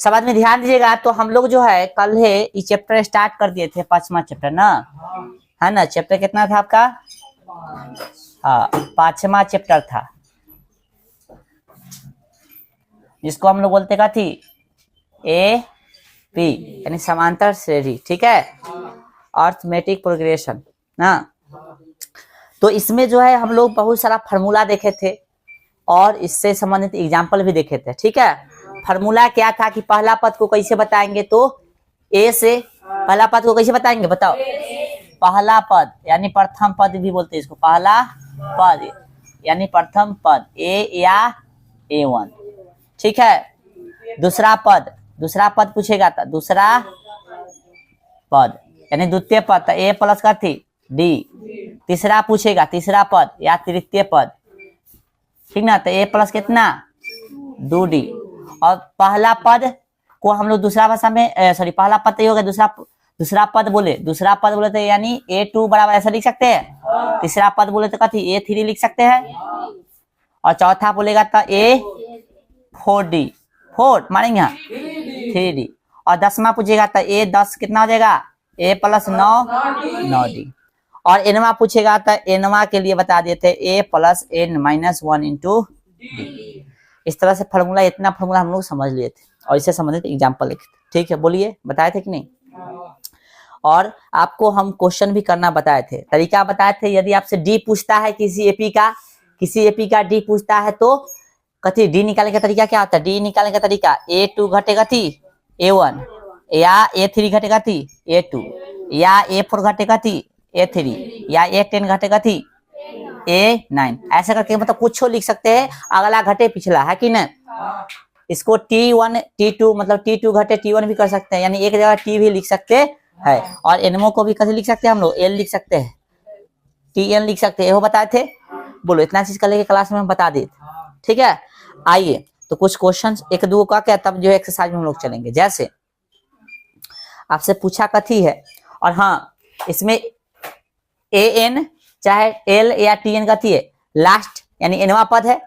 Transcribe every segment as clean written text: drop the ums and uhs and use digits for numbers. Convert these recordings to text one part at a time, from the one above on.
सब आदमी ध्यान दीजिएगा। तो हम लोग जो है कल है ये चैप्टर स्टार्ट कर दिए थे, 5वां चैप्टर ना, है ना। चैप्टर कितना था आपका? हाँ, 5वां चैप्टर था, जिसको हम लोग बोलते का थी ए पी, यानी समांतर श्रेणी, ठीक है, अर्थमेटिक प्रोग्रेशन ना। तो इसमें जो है हम लोग बहुत सारा फार्मूला देखे थे और इससे संबंधित एग्जाम्पल भी देखे थे, ठीक है। फार्मूला क्या था कि पहला पद को कैसे बताएंगे, तो ए से, पहला पद को कैसे बताएंगे बताओ? पहला पद यानी प्रथम पद भी बोलते हैं इसको, पहला पद यानी प्रथम पद, ए या A1, ठीक है। दूसरा पद पूछेगा था, दूसरा पद यानी द्वितीय पद, ए प्लस का थी डी। तीसरा पूछेगा, तीसरा पद या तृतीय पद, ठीक ना, तो ए प्लस कितना 2D। और पहला पद को हम लोग दूसरा भाषा में सॉरी पहला पद तो ये हो गया, दूसरा पद बोले तो यानी A2 बराबर ऐसा लिख सकते हैं। तीसरा पद बोले तो कथी A3 लिख सकते हैं। और चौथा बोलेगा तो A4D, 4 मानेंगे 3D। और 10वां पूछेगा तो A10 कितना हो जाएगा, A प्लस 9D। और Nवां पूछेगा तो Nवां के लिए बता देते A plus N-1 into D। इस तरह से फार्मूला, इतना फार्मूला हम लोग समझ लिए थे और इससे संबंधित एग्जाम्पल लिखे थे, ठीक है। बोलिए, बताए थे कि नहीं? और आपको हम क्वेश्चन भी करना बताए थे, तरीका बताए थे। यदि आपसे डी पूछता है किसी एपी का डी पूछता है तो कथी डी निकालने का तरीका क्या होता है? डी निकालने का तरीका A2 घटेगा थी A1, या A3 घटेगा थी A2, या A4 घटेगा थी A3, या A10 घटेगा थी A9, ऐसा करके मतलब कुछ लिख सकते हैं, अगला घटे पिछला, है कि नहीं। इसको T1 T2 मतलब T2 घटे T1 भी कर सकते हैं, यानी एक जगह T भी लिख सकते हैं। और एनमो को भी कैसे लिख सकते हैं हम लोग? L लिख सकते हैं, TN लिख सकते हैं, वो बताए थे। बोलो, इतना चीज कल के क्लास में हम बता देते, ठीक है। आइए तो कुछ क्वेश्चंस एक दो का क्या, तब जो एक्सरसाइज में हम लोग चलेंगे। जैसे आपसे पूछा कथी है, और हाँ इसमें AN चाहे L या TN कथी है लास्ट, यानी एनवा पद है।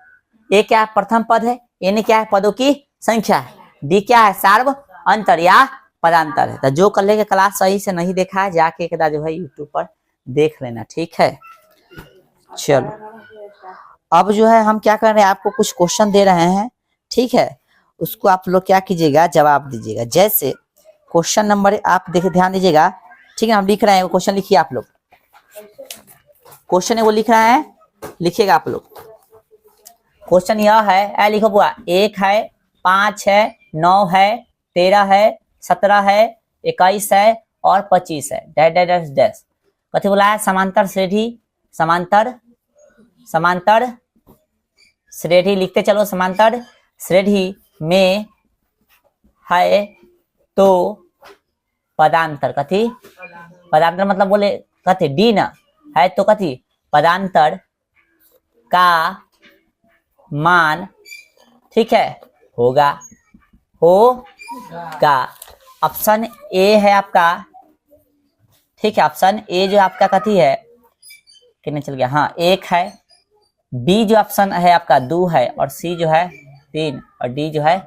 ए क्या है? प्रथम पद है। एन क्या है? पदों की संख्या है। डी क्या है? सार्व अंतर या पदांतर है। तो जो कल के क्लास सही से नहीं देखा है जाके एक जो है यूट्यूब पर देख लेना, ठीक है। चलो अब जो है हम क्या कर रहे हैं, आपको कुछ क्वेश्चन दे रहे हैं, ठीक है। उसको आप लोग क्या कीजिएगा, जवाब दीजिएगा। जैसे क्वेश्चन नंबर आप देखिए, ध्यान दीजिएगा, ठीक है। हम लिख रहे हैं, क्वेश्चन लिखिए आप लोग। क्वेश्चन है वो लिख रहे हैं, लिखिएगा आप लोग। क्वेश्चन यह है, लिखो बुआ, 1 है, 5 है, 9 है, 13 है, 17 है, 21 है और 25 है, डैश डैश डैश डैश। कथी बोला है? समांतर श्रेणी लिखते चलो। समांतर श्रेणी में है तो पदांतर, कथी पदांतर मतलब बोले कथी डी ना, है तो कथी पदांतर का मान, ठीक है, होगा। ऑप्शन ए है आपका, ठीक है। ऑप्शन ए जो आपका कथी है, कितने चल गया, हाँ 1 है। बी जो ऑप्शन है आपका 2 है, और सी जो है 3, और डी जो है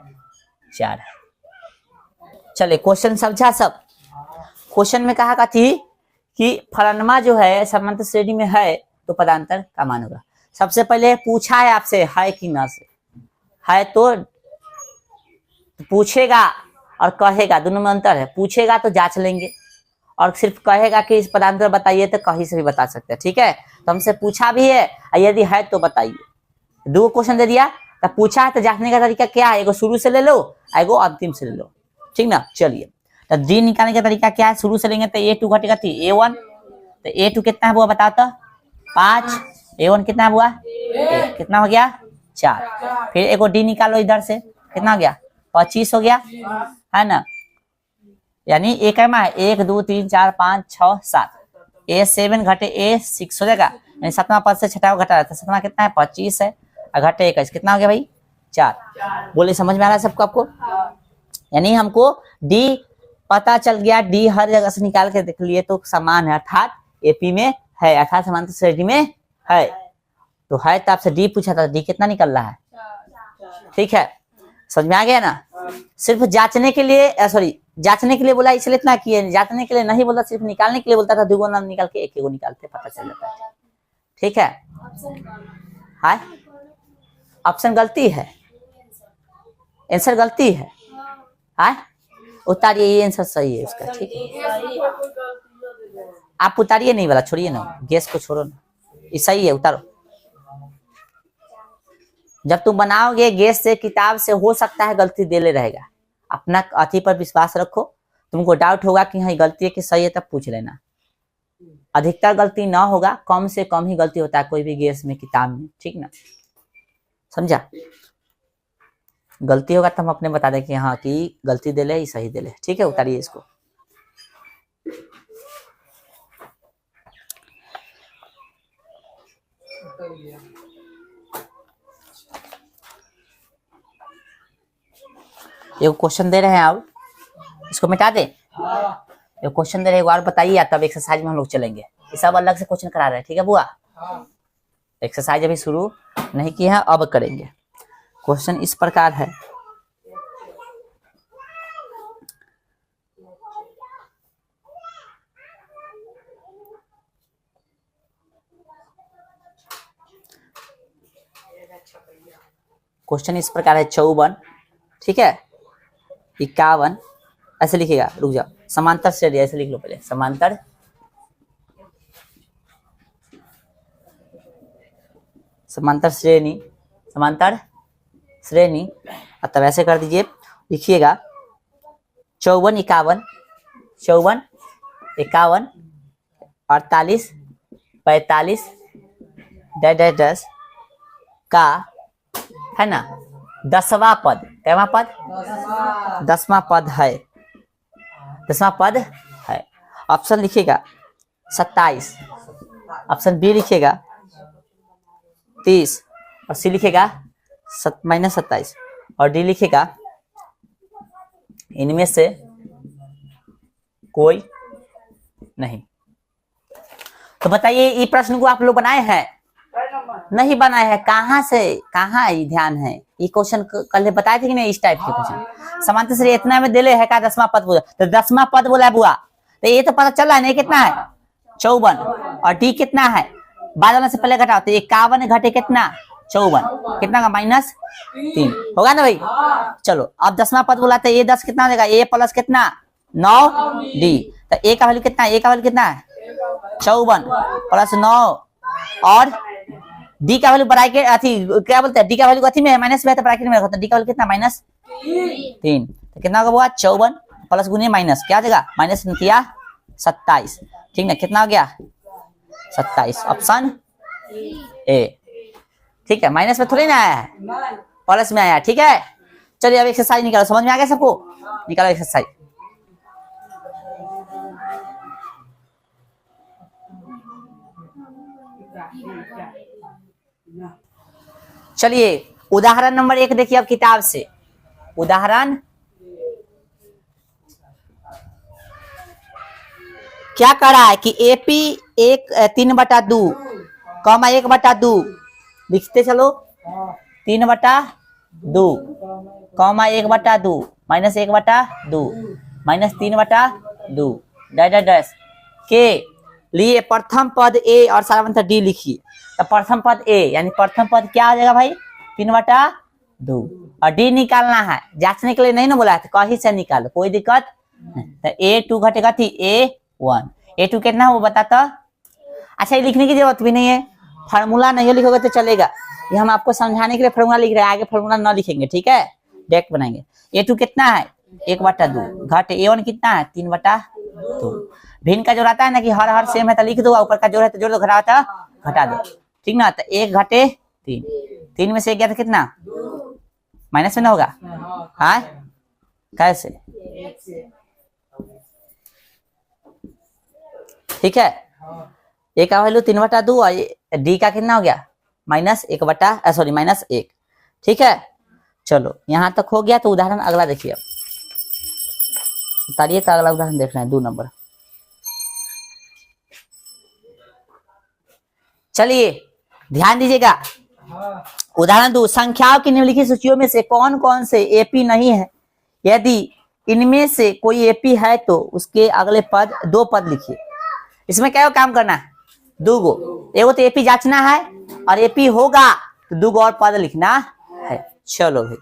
4 है। चलिए क्वेश्चन समझा सब। क्वेश्चन में कहा थी कि फलानमा जो है समांतर श्रेणी में है तो पदांतर का मान होगा। सबसे पहले पूछा है आपसे है कि ना से, है तो पूछेगा और कहेगा, दोनों में अंतर है। पूछेगा तो जांच लेंगे, और सिर्फ कहेगा कि इस पदांतर बताइए तो कहीं से भी बता सकते हैं, ठीक है। तो हमसे पूछा भी है, यदि है तो बताइए। 2 क्वेश्चन दे दिया, तो पूछा है तो जांचने का तरीका क्या है, एगो शुरू से ले लो, एगो अंतिम से ले लो, ठीक ना। चलिए तो डी निकालने का तरीका क्या है? शुरू से लेंगे तो A2 घटेगा थी A1, तो A2 कितना हुआ बताओ तो 5, A1 कितना हुआ 1, कितना हो गया 4। फिर एगो डी निकालो इधर से, कितना हो गया 25 हो गया, है ना। यानी एक है 1 2 3 4 5 6 7, A7 घटे A6 हो जाएगा, यानी 7वां पद से 6वां घटा था। 7वां कितना है 25 है, और घटे 21 कितना हो गया भाई 4। बोले समझ में आ रहा है सबको आपको? यानी हमको डी पता चल गया, डी हर जगह से निकाल के देख लिए तो समान है, अर्थात एपी में है, अर्थात समांतर श्रेणी में है। तो है तो आपसे डी पूछा था, डी कितना निकल रहा है, ठीक है। समझ में आ गया ना। सिर्फ जांचने के लिए, सॉरी जांचने के लिए बोला इसलिए इतना किए, जांचने के लिए नहीं बोलता, सिर्फ निकालने के लिए बोलता था, दुगुना निकाल के एक निकालते पता चल जाता है। ठीक है, हाय ऑप्शन गलती है, आंसर गलती है, हाय उतारिए, ये आंसर सही है उसका। ठीक है, आप उतारिए नहीं वाला, छोड़िए ना, गैस को छोड़ो ना, ये सही है, उतारो। जब तुम बनाओगे गैस से, किताब से, हो सकता है गलती दे ले रहेगा, अपना अथी पर विश्वास रखो। तुमको डाउट होगा कि हाँ गलती है कि सही है, तब पूछ लेना। अधिकतर गलती ना होगा, कम से कम ही गलती होता है कोई भी गैस में, किताब में, ठीक ना, समझा। गलती होगा तो हम अपने बता दें कि हाँ कि गलती दे ले, सही दे ले। ठीक है, उतारिए इसको। ये क्वेश्चन दे रहे हैं, आप इसको मिटा दे। ये क्वेश्चन दे रहे हैं, एक बार बताइए, तब एक्सरसाइज में हम लोग चलेंगे। ये सब अलग से क्वेश्चन करा रहे हैं, ठीक है बुआ। एक्सरसाइज अभी शुरू नहीं किया है, अब करेंगे। क्वेश्चन इस प्रकार है, क्वेश्चन इस प्रकार है 54, ठीक है, 51, ऐसे लिखिएगा, रुक जाओ, समांतर श्रेणी ऐसे लिख लो पहले, समांतर श्रेणी, समांतर श्रेणी, और तब ऐसे कर दीजिए, लिखिएगा 54, 51, 54, 51, 48, 45, 10 का है ना 10वां पद, कैवा पद, 10वां पद है, 10वां पद है। ऑप्शन लिखिएगा 27, ऑप्शन बी लिखिएगा 30, और सी लिखिएगा -27, और डी लिखिएगा इनमें से कोई नहीं। तो बताइए, ये प्रश्न को आप लोग बनाए हैं? नहीं बनाए हैं। कहाँ से, कहाँ ये ध्यान है? ये क्वेश्चन कल बताए थे कि नहीं, इस टाइप के क्वेश्चन। समांतर श्रेणी इतना में दिले है का 10वां पद बोला, तो 10वां पद बोला बुआ, तो ये तो पता चल रहा है नहीं कितना है 54, और डी कितना है, बाद वाला से पहले घटाओ, तो 51 घटे कितना 54, कितना का -3 होगा ना भाई। चलो अब 10वां पद बोला, तो ये 10 कितना देगा, ए प्लस कितना 9 डी, तो ए का वैल्यू कितना है, ए का वैल्यू कितना है 54 प्लस 9, और डी का वैल्यू बढ़ाई के अथी क्या बोलते हैं, डी का वैल्यू अथी में माइनस में है, तो ब्रैकेट में रखो, तो डी का वैल्यू कितना -3, तो कितना होगा बुआ 54 प्लस गुने माइनस, क्या देगा माइनस 27, ठीक ना, कितना हो गया 27, ऑप्शन ए। ठीक है, माइनस में थोड़ी ना आया है, प्लस में आया, ठीक है। चलिए अब एक्सरसाइज निकालो, समझ में आ गया सबको, निकालो एक्सरसाइज। चलिए उदाहरण नंबर 1 देखिए अब किताब से, उदाहरण क्या कह रहा है कि एपी 3/2, 1/2, लिखते चलो 3/2, 1/2, -1/2, -3/2 डैश के लिए प्रथम पद ए और सारांश डी लिखिए। तो प्रथम पद ए यानी प्रथम पद क्या आ जाएगा भाई 3/2, और डी निकालना है, जांचने के लिए नहीं ना बोला है, तो कहीं से निकालो, कोई दिक्कत नहीं। तो A2 घटेगा थी A1, A2 कितना है वो बताता। अच्छा ये लिखने की जरूरत भी नहीं है, फार्मूला नहीं लिखोगे तो चलेगा, ये हम आपको समझाने के लिए फार्मूला लिख रहे हैं, आगे फार्मूला ना लिखेंगे, ठीक है, डायरेक्ट बनाएंगे। A2 कितना है 1/2 घट A1 कितना है 3/2। भिन्न का जोड़ आता है ना कि हर सेम है तो लिख दो, ऊपर का जोड़ है तो जोड़ दो, घटा था घटा दो, ठीक ना। तो 1 घटे 3, 3 में से 1 गया तो कितना माइनस में ना होगा, हाँ कैसे, ठीक है। ए का वैल्यू 3/2 और डी का कितना हो गया -1, ठीक है। चलो यहाँ तक हो गया, तो उदाहरण अगला देखिए, उतारिए, तो अगला उदाहरण देख रहे हैं 2 नंबर। चलिए ध्यान दीजिएगा, उदाहरण 2, संख्याओं की निम्नलिखित सूचियों में से कौन कौन से एपी नहीं है, यदि इनमें से कोई एपी है तो उसके अगले पद दो पद लिखिए। इसमें क्या काम करना है, दो गो, एगो तो एपी जांचना है और एपी होगा तो दो गो और पद लिखना है। चलो भाई,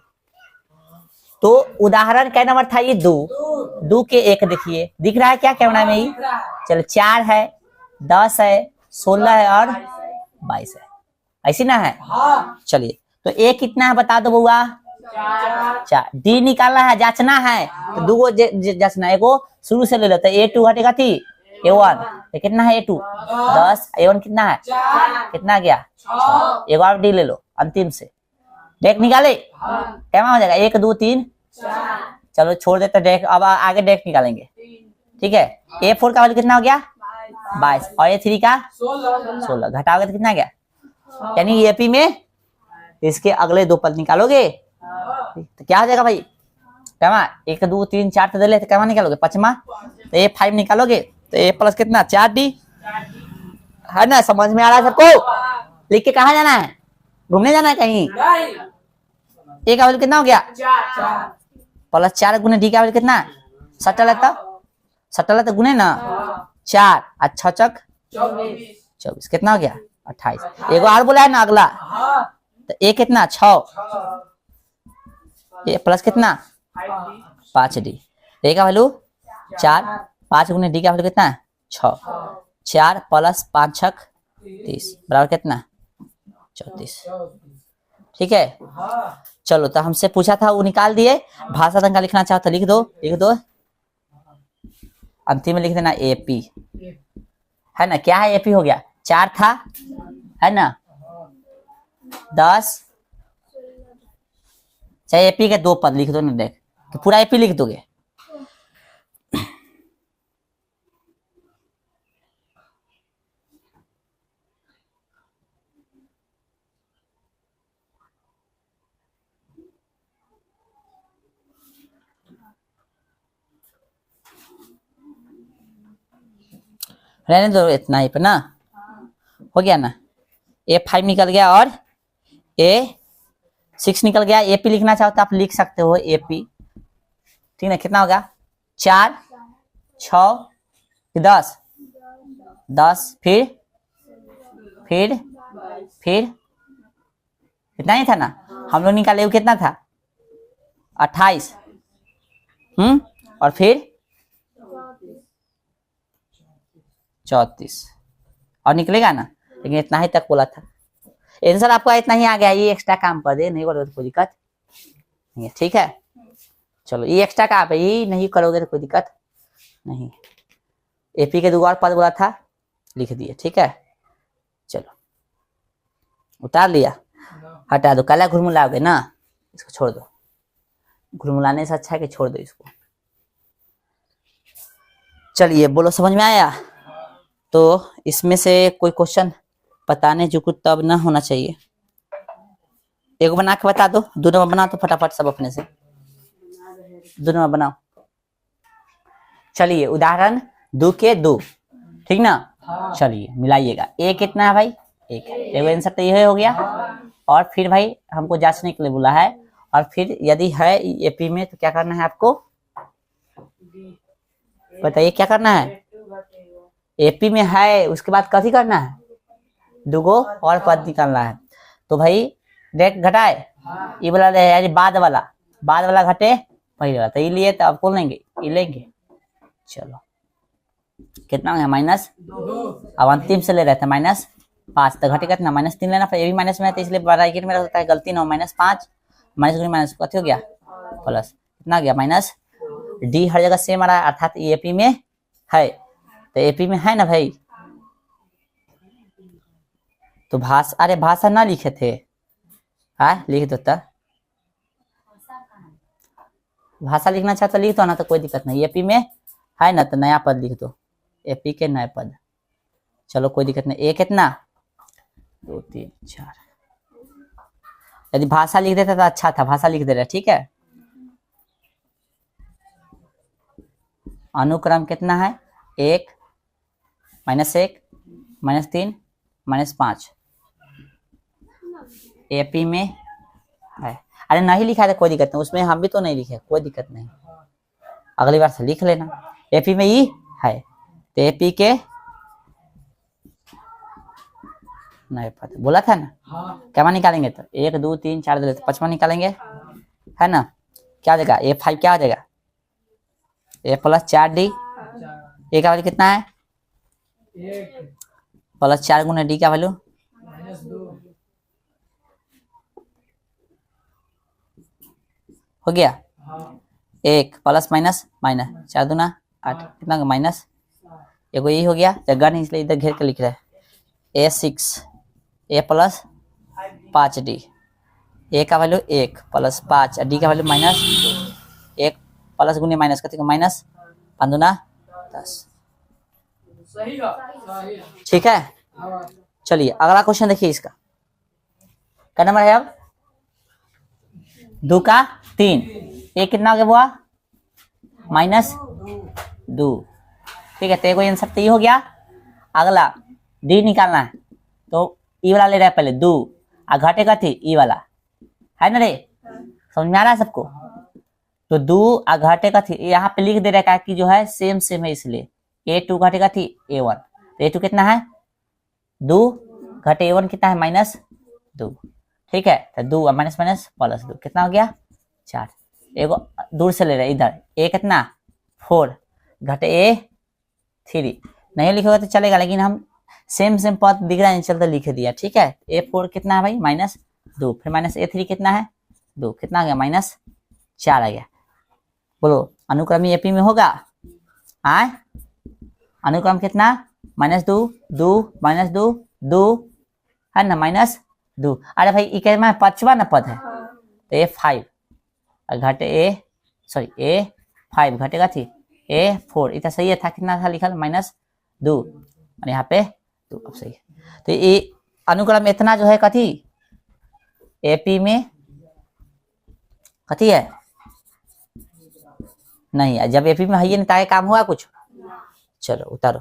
तो उदाहरण क्या नंबर था ये, दो के एक देखिए, दिख रहा है क्या कैमरा में ही। चलो 4 है, 10 है, 16 है और 22 है, ऐसी ना है। चलिए तो ए कितना है बता दो बउआ, 4। डी निकालना है, जांचना है, तो दो जांचना, एगो शुरू से ले लो, तो A2 हटेगा थी A1, तो कितना है A2 10, A1 कितना है, कितना गया 6, एगो और डी ले लो अंतिम से, डेक निकाले क्या हो जाएगा 1 2 3 4। चलो छोड़ देते डेक, अब आगे डेक निकालेंगे, ठीक है। A4 का वैल्यू कितना हो गया 22 और A3 का 16, घटाओगे तो कितना गया, यानी एपी में इसके अगले दो पद निकालोगे तो क्या हो जाएगा भाई, क्या 1 2 3 4 तो दे ले, तो क्या निकालोगे 5वां, तो A5 निकालोगे तो A प्लस कितना 4D है ना। समझ में आ रहा है सबको, लिख के कहाँ जाना है, घूमने जाना है कहीं। ए का वैल्यू कितना हो गया 4 प्लस 4 गुने डी का वैल्यू कितना, सटल है तो गुने ना 4 और 6 चक 24, कितना हो गया 28। एगो और बोला है ना अगला, तो ए कितना 6, ए प्लस कितना 5D, ए का वैल्यू 4, 5 गुने डी का वैल्यू कितना 6, 4 प्लस 5 छक 30 बराबर कितना 34, ठीक है। चलो तो हमसे पूछा था वो निकाल दिए, भाषा तंका लिखना चाहो तो लिख दो, अंतिम में लिख देना एपी, है ना। क्या है एपी हो गया 4 था, है ना 10, चाहे एपी के दो पद लिख दो ना, देख तो पूरा एपी लिख दोगे। रहने दो इतना ही पे ना, हो गया ना। A5 निकल गया और A6 निकल गया। एपी लिखना चाहो तो आप लिख सकते हो एपी, ठीक है। कितना होगा 4 6 10 फिर इतना ही था ना, हम लोग निकाले कितना था 28, और फिर 34 और निकलेगा ना, लेकिन इतना ही तक बोला था। आंसर आपको इतना ही आ गया, ये एक्स्ट्रा काम कर दे, नहीं करोगे तो कोई दिक्कत नहीं है, ठीक है। चलो ये एक्स्ट्रा काम है, ये नहीं करोगे तो कोई दिक्कत नहीं। एपी के दो और पद बोला था, लिख दिए, ठीक है। चलो उतार लिया, हटा दो, काला घुरमुलाओगे ना, इसको छोड़ दो, घुरमुलाने से अच्छा है कि छोड़ दो इसको। चलिए बोलो समझ में आया। तो इसमें से कोई क्वेश्चन बताने जो कुछ तब ना होना चाहिए, एक बना के बता दो, दो नंबर बना तो फटाफट सब अपने से, दो नंबर बनाओ। चलिए उदाहरण 2 के 2, ठीक ना। चलिए मिलाइएगा, ए कितना है भाई 1, एगो आंसर तो यही हो गया। और फिर भाई हमको जांचने के लिए बोला है, और फिर यदि है एपी में तो क्या करना है आपको बताइए, क्या करना है। एपी में है उसके बाद कथी करना है, दुगो और पद निकालना है। तो भाई डेट घटाए, ये वाला यानी बाद वाला घटे पहले वाला, तो ये लिए तो अब कौन लेंगे, ये लेंगे। चलो कितना है -2, अब अंतिम से ले रहे थे -5, तो घटे कितना -3 लेना, फिर ये भी माइनस में है तो इसलिए ब्रैकेट में रखता है, गलती ना हो, -5 माइनस कथी हो गया प्लस, कितना गया माइनस, डी हर जगह सेम आ रहा है, अर्थात एपी में है, तो एपी में है ना भाई। तो भाषा ना लिखे थे, लिख दो, तो भाषा लिखना चाहते तो लिख दो ना, तो कोई दिक्कत नहीं। एपी में है ना तो नया पद लिख दो, एपी के नए पद, चलो कोई दिक्कत नहीं। ए कितना 2 3 4, यदि भाषा लिख देता तो अच्छा था, भाषा लिख दे रहा, ठीक है। अनुक्रम कितना है 1 -1 -3 -5, एपी में है। अरे नहीं लिखा है तो कोई दिक्कत नहीं, उसमें हम भी तो नहीं लिखे, कोई दिक्कत नहीं, अगली बार से लिख लेना। एपी में ई है तो एपी के नहीं पता, बोला था ना। क्या निकालेंगे तो 1 2 3 4 दे तो 5 निकालेंगे, है ना। क्या आ जाएगा A5 क्या आ जाएगा A प्लस 4D, ए का वैल्यू कितना है प्लस 4 गुना डी का वैल्यू हो गया 1 प्लस माइनस माइनस 4 दूना 8 कितना माइनस एगो ये हो गया, जगह नहीं इसलिए इधर घेर के लिख रहे हैं A6 A प्लस 5D, ए का वैल्यू 1 प्लस 5 डी का वैल्यू माइनस 2, 1 प्लस गुने माइनस करते माइनस 5 दूना 10। ठीक है, चलिए अगला क्वेश्चन देखिए इसका, क्या नंबर है अब 2 का 3, ए कितना हो गया बुआ -2, ठीक है। तो आंसर तो ये हो गया। अगला डी निकालना है तो ई वाला ले रहा है पहले 2 और घटेगा थी ई वाला, है ना रे, समझ में आ रहा है सबको। तो 2 और घटेगा थी यहाँ पे लिख दे रहा है कि जो है सेम सेम है, इसलिए A2 घटेगा थी A1, तो A2 कितना है 2 घटे A1 कितना है -2, ठीक है। तो 2 माइनस माइनस प्लस 2 कितना हो गया 4, एगो दूर से ले रहे इधर A कितना 4 घटे A3, नहीं लिखोगे तो चलेगा, लेकिन हम सेम सेम पद दिख रहा है चलते लिख दिया, ठीक है। A4 कितना है भाई -2, फिर -A3 कितना है 2, कितना आ गया -4 आ गया। बोलो अनुक्रमी एपी में होगा आए, अनुक्रम कितना -2 2 -2 2 है ना -2, अरे भाई ये में 5वां ना पद है तो A5 घटे A5 घटेगा थी A4, इतना सही है था, कितना था लिखा -2 और यहाँ पे 2, अब सही है। तो ये अनुक्रम इतना जो है कथी एपी में कथी है नहीं, जब एपी में है नहीं ताकि काम हुआ कुछ। चलो उतारो,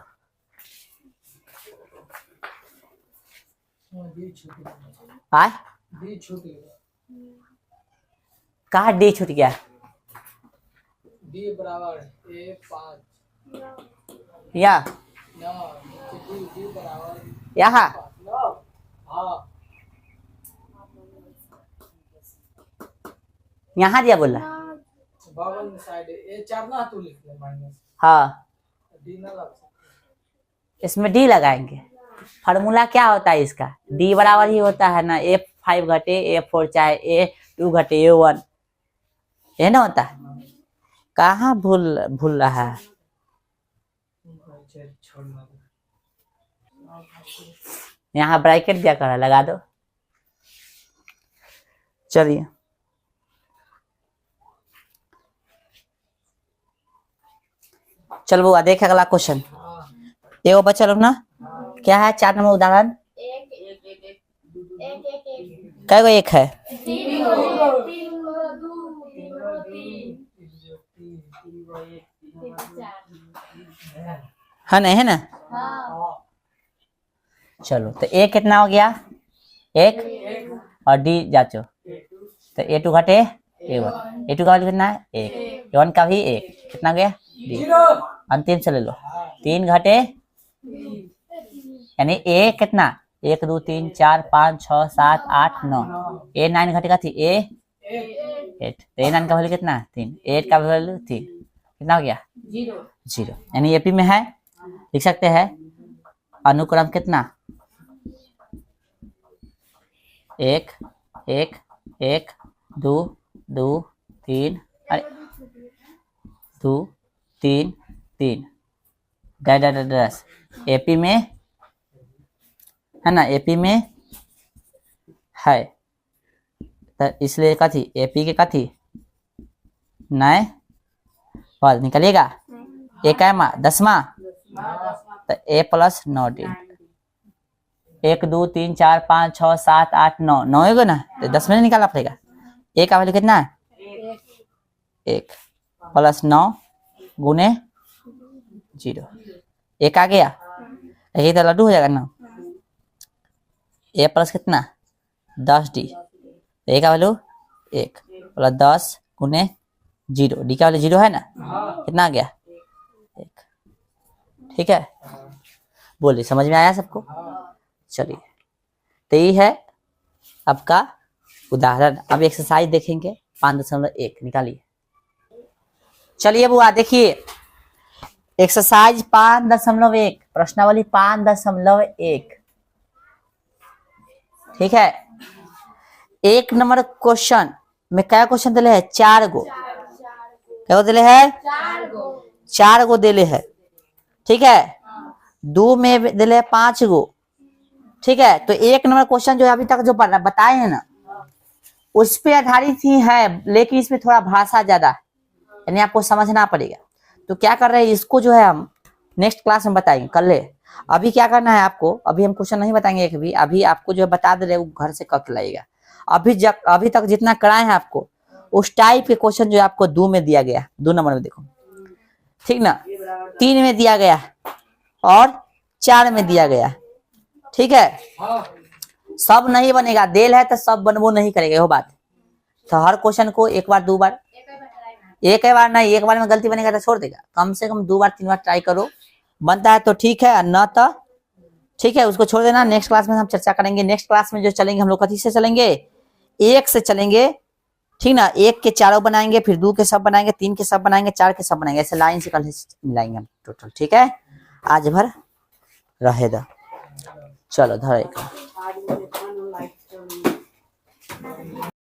आए कहा डी छूट गया, डी बराबर A5 या डी बराबर यहाँ हाँ यहाँ दिया बोला बगल में साइड A4 ना तू लिख ले माइनस, हाँ, डी ना लग सकता, इसमें डी लगाएंगे। फार्मूला क्या होता है इसका, डी बराबर ही होता है ना A5 घटे A4 चाहे A2 घटे A1, ये ना होता है। कहाँ भूल रहा है, यहाँ ब्रैकेट दिया कर लगा दो। चलिए चल बुआ देखे अगला क्वेश्चन, एगो बच्चा लोग ना क्या है 4 नंबर उदाहरण, कै गो एक है है ना, है ना। चलो तो ए कितना हो गया 1 और डी जाचो, तो A2 घटे A1, A2 का वैल्यू कितना है 1, A1 का भी 1, कितना गया डी, अंतिम से ले लो 3 घटे यानी A कितना 1 2 3 4 5 6 7 8 9, A9 घटेगा थी A8, तो A9 का वैल्यू कितना है 3, A8 का वैल्यू 3, कितना हो गया 0, यानी एपी में है। लिख सकते हैं अनुक्रम कितना 1 1 1 2 2 3 अरे 2 3 3 डैश एपी में है ना, एपी में है तो इसलिए कथी एपी के कथी नए पद निकलेगा, एक है 10वां तो A प्लस 9D, 1 2 3 4 5 6 7 8 9 9 है ना, तो 10 में निकालना पड़ेगा। A का वैल्यू कितना है 1 प्लस 9 गुने 0, 1 आ गया, यही तो लड्डू हो जाएगा ना। A प्लस कितना 10D, A का वैल्यू 1 बोला 10 गुने 0, डी का वाले 0 है ना, कितना आ गया 1। ठीक है, बोलिए समझ में आया सबको। चलिए, तो ये है आपका उदाहरण। अब एक्सरसाइज देखेंगे 5.1 निकालिए। चलिए बुआ देखिए, एक्सरसाइज 5.1 प्रश्नावली 5.1। ठीक है, 1 नंबर क्वेश्चन में क्या क्वेश्चन दिले है, 4 गो, क्या दिले है, 4 गो दिले है। ठीक है, 2 में दिले है 5 गो। ठीक है, तो 1 नंबर क्वेश्चन जो अभी तक जो बताए हैं ना, उस पे आधारित ही है, लेकिन इसमें थोड़ा भाषा ज्यादा है, यानी आपको समझना पड़ेगा। तो क्या कर रहे हैं, इसको जो है हम नेक्स्ट क्लास में बताएंगे कल। अभी क्या करना है आपको, अभी हम क्वेश्चन नहीं बताएंगे एक भी, अभी आपको जो है बता दे रहे वो घर से करके लाइएगा। अभी तक जितना कराए हैं आपको, उस टाइप के क्वेश्चन जो आपको 2 में दिया गया, 2 नंबर में देखो, ठीक ना, 3 में दिया गया और 4 में दिया गया। ठीक है, सब नहीं बनेगा, देल है तो सब बनबो नहीं करेगा, वो बात। तो हर क्वेश्चन को एक बार 2 बार, एक बार नहीं, एक बार में गलती बनेगा तो छोड़ देगा, कम से कम 2 बार 3 बार ट्राई करो, बनता है तो ठीक है, न तो ठीक है उसको छोड़ देना। नेक्स्ट क्लास में हम चर्चा करेंगे। नेक्स्ट क्लास में जो चलेंगे हम लोग कथी से चलेंगे, 1 से चलेंगे, ठीक ना, 1 के 4 बनाएंगे, फिर 2 के सब बनाएंगे, 3 के सब बनाएंगे, 4 के सब बनाएंगे, ऐसे लाइन से कल मिलाएंगे हम टोटल। ठीक है, आज भर रहेगा। चलो धर एक